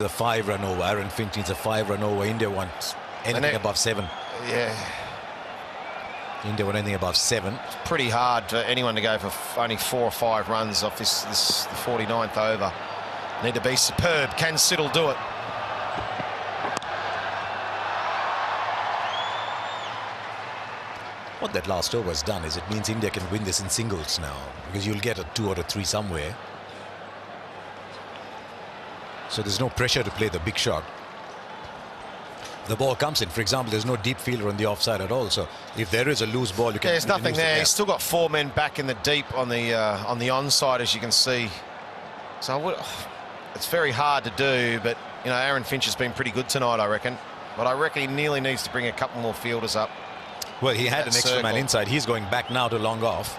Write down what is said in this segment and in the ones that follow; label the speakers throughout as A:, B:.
A: The 5-run over. Aaron Finch needs a 5-run over. India wants anything above 7.
B: Yeah.
A: India want anything above 7.
B: It's pretty hard for anyone to go for only 4 or 5 runs off this the 49th over. Need to be superb. Can Siddle do it?
A: What that last over has done is it means India can win this in singles now, because you'll get a 2 or a 3 somewhere. So there's no pressure to play the big shot. The ball comes in. For example, there's no deep fielder on the offside at all. So if there is a loose ball, you can.
B: There's nothing there. He's still got 4 men back in the deep on the onside, as you can see. So it's very hard to do. But you know, Aaron Finch has been pretty good tonight, I reckon. But I reckon he nearly needs to bring a couple more fielders up.
A: Well, he had an extra man inside. He's going back now to long off.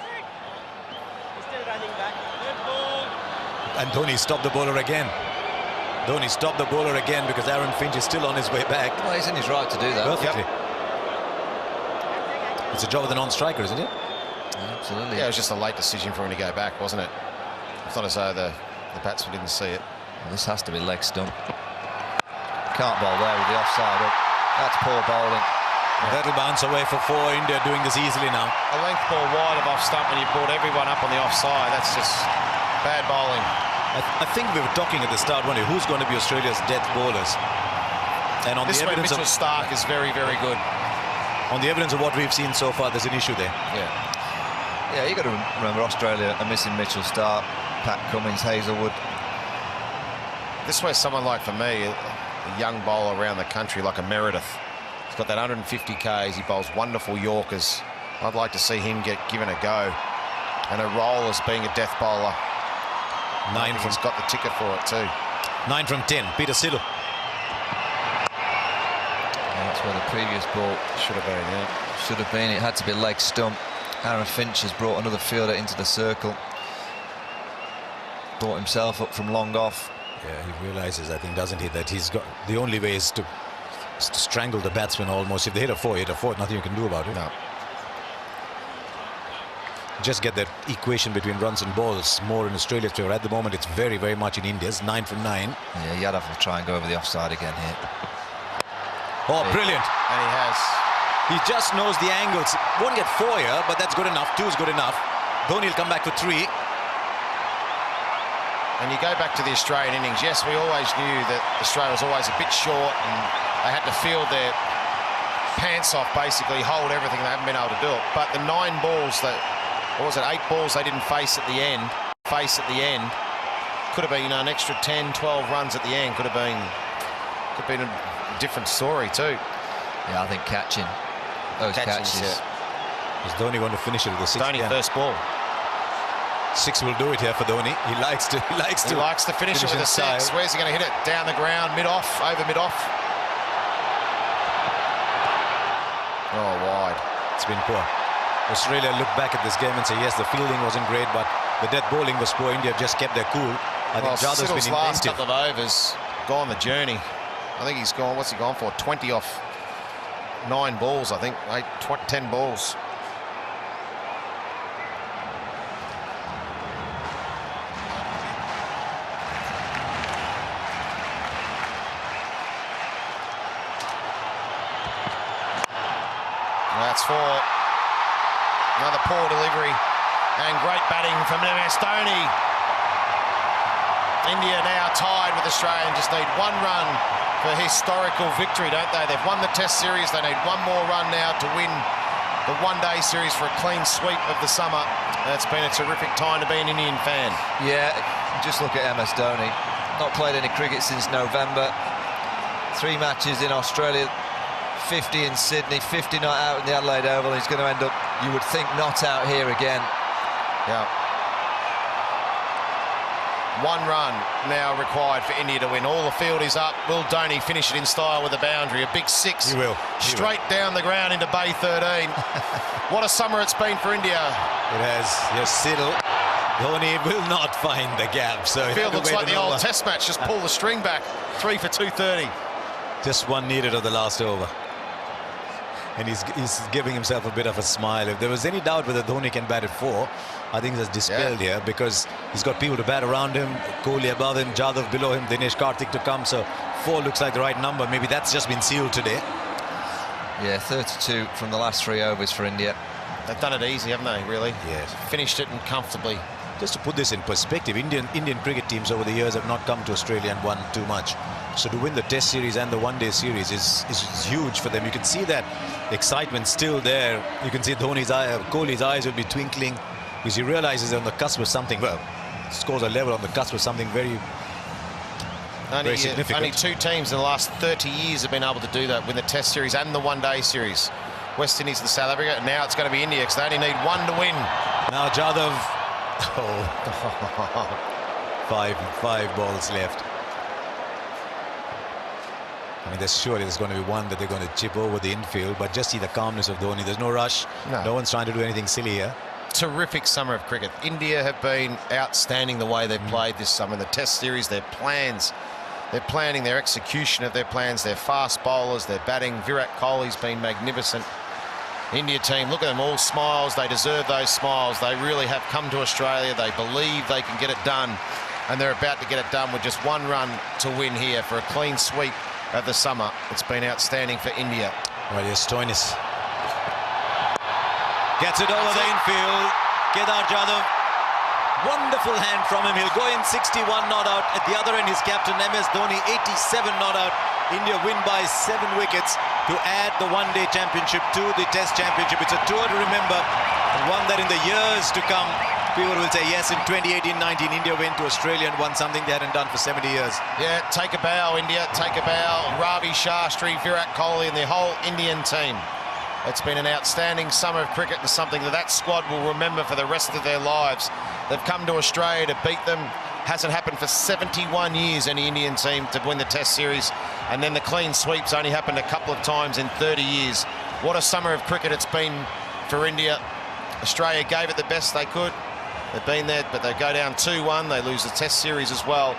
A: And Dhoni stopped the bowler again. Dhoni stopped the bowler again because Aaron Finch is still on his way back.
C: Well, he's in his right to do that.
A: Perfectly.
B: Yep.
A: It's a job of the non-striker, isn't it?
C: Absolutely.
B: Yeah, it was just a late decision for him to go back, wasn't it? It's not as though the batsman didn't see it.
C: Well, this has to be leg stump. Can't bowl there with the offside up. That's poor bowling.
A: Yeah. That'll bounce away for 4. India doing this easily now.
B: A length ball wide of off stump when you brought everyone up on the offside. That's just bad bowling.
A: I think we were talking at the start, one day, who's going to be Australia's death bowlers? And on
B: this
A: the
B: way,
A: evidence
B: Mitchell Starc is very, very good.
A: On the evidence of what we've seen so far, there's an issue there.
C: Yeah, you got to remember Australia are missing Mitchell Starc, Pat Cummins, Hazelwood.
B: This way, someone like, for me, a young bowler around the country like a Meredith. He's got that 150 Ks. He bowls wonderful Yorkers. I'd like to see him get given a go and a role as being a death bowler.
A: 9 from.
B: He's got the ticket for it too.
A: 9 from 10. Peter Siddle.
C: That's where the previous ball
B: should have been. Yeah.
C: Should have been. It had to be leg stump. Aaron Finch has brought another fielder into the circle. Brought himself up from long off.
A: Yeah, he realizes, I think, doesn't he, that he's got the only way is to strangle the batsman almost. If they hit a 4, nothing you can do about it.
B: No.
A: Just get that equation between runs and balls more in Australia's favour. At the moment, it's very, very much in India's. 9 from 9.
C: Yeah, Yadav will try and go over the offside again here.
A: Oh, brilliant.
B: And he has.
A: He just knows the angles. Won't get 4 here, but that's good enough. 2 is good enough. Dhoni will come back for 3.
B: And you go back to the Australian innings. Yes, we always knew that Australia was always a bit short and they had to field their pants off, basically, hold everything. They haven't been able to do it. But the 9 balls that, what was it, 8 balls they didn't face at the end, could have been an extra 10, 12 runs at the end. Could have been a different story too.
C: Yeah, I think catching those catches.
A: Yeah. Is Dhoni going to finish it with the 6th?
B: Dhoni first ball.
A: 6 will do it here for Dhoni. He likes to
B: finish it with a 6. Where's he going to hit it? Down the ground, mid-off, over mid-off. Oh, wide.
A: It's been poor. Australia look back at this game and say, yes, the fielding wasn't great, but the death bowling was poor. India just kept their cool. I think Jadav's been
B: last
A: inventive.
B: couple of overs gone the journey. I think he's gone, what's he gone for? 20 off 9 balls, I think. 10 balls. That's 4. Another poor delivery and great batting from MS Dhoni. India now tied with Australia and just need 1 run for historical victory, don't they? They've won the Test series. They need 1 more run now to win the one-day series for a clean sweep of the summer. It's been a terrific time to be an Indian fan.
C: Yeah, just look at MS Dhoni. Not played any cricket since November. 3 matches in Australia. 50 in Sydney, 50 not out in the Adelaide Oval. He's going to end up, you would think, not out here again.
B: Yeah. 1 run now required for India to win. All the field is up. Will Dhoni finish it in style with a boundary? A big 6.
A: He will.
B: Straight down the ground into Bay 13. What a summer it's been for India.
A: It has. Yes, Siddle. Dhoni will not find the gap. So
B: the field looks like the old Test match. Just pull the string back. 3 for 230.
A: Just 1 needed of the last over. and he's giving himself a bit of a smile. If there was any doubt whether Dhoni can bat at 4, I think it's dispelled here, because he's got people to bat around him, Kohli above him, Jadhav below him, Dinesh Karthik to come, so 4 looks like the right number. Maybe that's just been sealed today.
C: Yeah, 32 from the last 3 overs for India.
B: They've done it easy, haven't they, really?
A: Yes.
B: Finished it and comfortably.
A: Just to put this in perspective, Indian cricket teams over the years have not come to Australia and won too much. So to win the Test series and the one-day series is huge for them. You can see that excitement still there. You can see Kohli's eyes will be twinkling, because he realizes they're on the cusp of something. Well, scores a level on the cusp of something very significant.
B: Only 2 teams in the last 30 years have been able to do that, win the Test series and the one-day series. West Indies and South Africa, and now it's going to be India, because they only need 1 to win.
A: Now Jadhav. Oh, 5 balls left. I mean, there's going to be one that they're going to chip over the infield, but just see the calmness of Dhoni. There's no rush. No one's trying to do anything silly here.
B: Terrific summer of cricket. India have been outstanding the way they've played this summer. The Test series, their plans, their planning, their execution of their plans, their fast bowlers, their batting. Virat Kohli's been magnificent. India team, look at them, all smiles. They deserve those smiles. They really have come to Australia. They believe they can get it done, and they're about to get it done with just 1 run to win here for a clean sweep of the summer. It's been outstanding for India.
A: Well, yes, Stoinis gets it over the infield. Kedar Jadhav, wonderful hand from him. He'll go in 61 not out. At the other end, his captain MS Dhoni, 87 not out. India win by 7 wickets to add the one-day championship to the Test championship. It's a tour to remember, and one that in the years to come, people will say, yes, in 2018-19, India went to Australia and won something they hadn't done for 70 years.
B: Yeah, take a bow, India, take a bow. Ravi Shastri, Virat Kohli, and the whole Indian team. It's been an outstanding summer of cricket, and something that squad will remember for the rest of their lives. They've come to Australia to beat them. Hasn't happened for 71 years, any Indian team to win the Test series, and then the clean sweeps only happened a couple of times in 30 years. What a summer of cricket it's been for India. Australia gave it the best they could. They've been there, but they go down 2-1. They lose the Test series as well,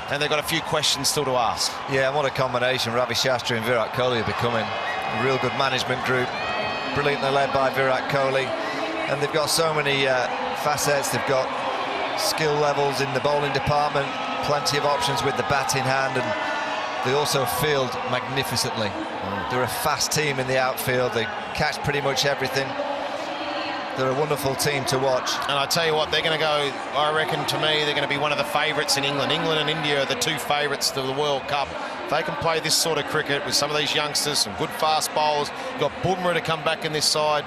B: and they've got a few questions still to ask.
C: Yeah, and what a combination Ravi Shastri and Virat Kohli are becoming. A real good management group, brilliantly led by Virat Kohli, and they've got so many facets. They've got skill levels in the bowling department, plenty of options with the bat in hand, and they also field magnificently. They're a fast team in the outfield. They catch pretty much everything. They're a wonderful team to watch.
B: And I tell you what, they're going to go, I reckon, to me, they're going to be one of the favourites in England. England and India are the 2 favourites to the World Cup. If they can play this sort of cricket with some of these youngsters, some good fast bowlers, you've got Bumrah to come back in this side.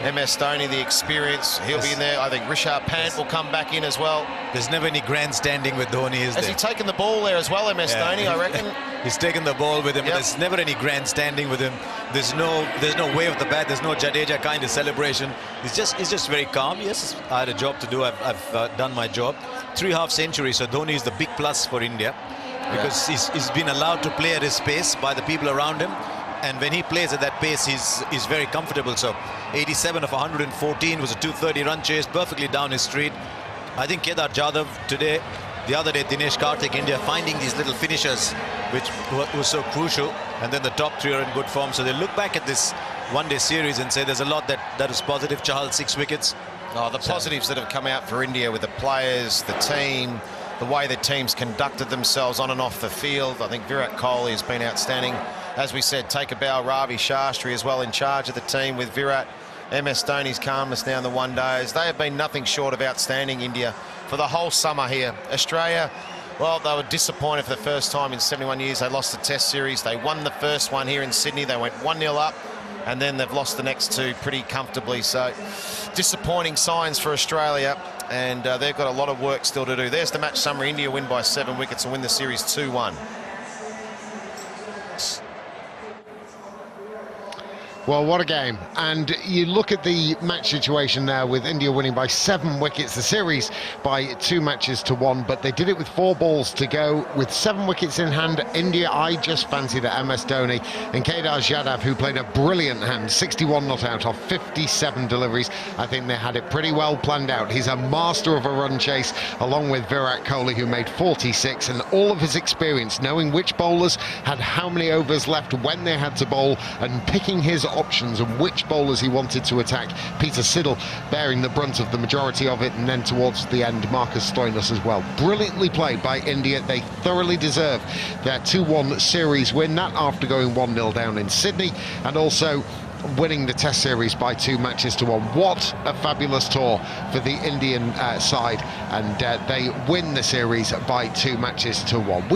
B: MS Dhoni, the experience, he'll be in there. I think Rishabh Pant will come back in as well.
A: There's never any grandstanding with Dhoni, is there?
B: Has he taken the ball there as well, MS Dhoni, I reckon?
A: He's taken the ball with him, but there's never any grandstanding with him. There's no wave of the bat. There's no Jadeja kind of celebration. He's just very calm. Yes, I had a job to do. I've done my job. 3 half centuries. So Dhoni is the big plus for India, because he's been allowed to play at his pace by the people around him. And when he plays at that pace, he's very comfortable. So 87 of 114 was a 230 run chase, perfectly down his street. I think Kedar Jadhav today, the other day Dinesh Karthik, India finding these little finishers, which was so crucial. And then the top 3 are in good form. So they look back at this one-day series and say there's a lot that is positive. Chahal, 6 wickets.
B: Oh, the positives that have come out for India with the players, the team, the way the teams conducted themselves on and off the field. I think Virat Kohli has been outstanding. As we said, take a bow, Ravi Shastri as well in charge of the team with Virat. MS Dhoni's calmness now in the one-days. They have been nothing short of outstanding, India, for the whole summer here. Australia, well, they were disappointed for the first time in 71 years. They lost the Test series. They won the first one here in Sydney. They went 1-0 up, and then they've lost the next 2 pretty comfortably. So disappointing signs for Australia, and they've got a lot of work still to do. There's the match summary. India win by 7 wickets and win the series 2-1.
D: Well, what a game. And you look at the match situation now with India winning by 7 wickets, the series by 2 matches to 1, but they did it with 4 balls to go. With 7 wickets in hand, India, I just fancied at MS Dhoni and Kedar Jadhav, who played a brilliant hand, 61 not out of 57 deliveries. I think they had it pretty well planned out. He's a master of a run chase, along with Virat Kohli, who made 46, and all of his experience, knowing which bowlers had how many overs left when they had to bowl, and picking his options and which bowlers he wanted to attack. Peter Siddle bearing the brunt of the majority of it, and then towards the end Marcus Stoinis as well. Brilliantly played by India. They thoroughly deserve their 2-1 series win, that after going 1-0 down in Sydney, and also winning the Test series by 2 matches to 1. What a fabulous tour for the Indian side, and they win the series by 2 matches to 1.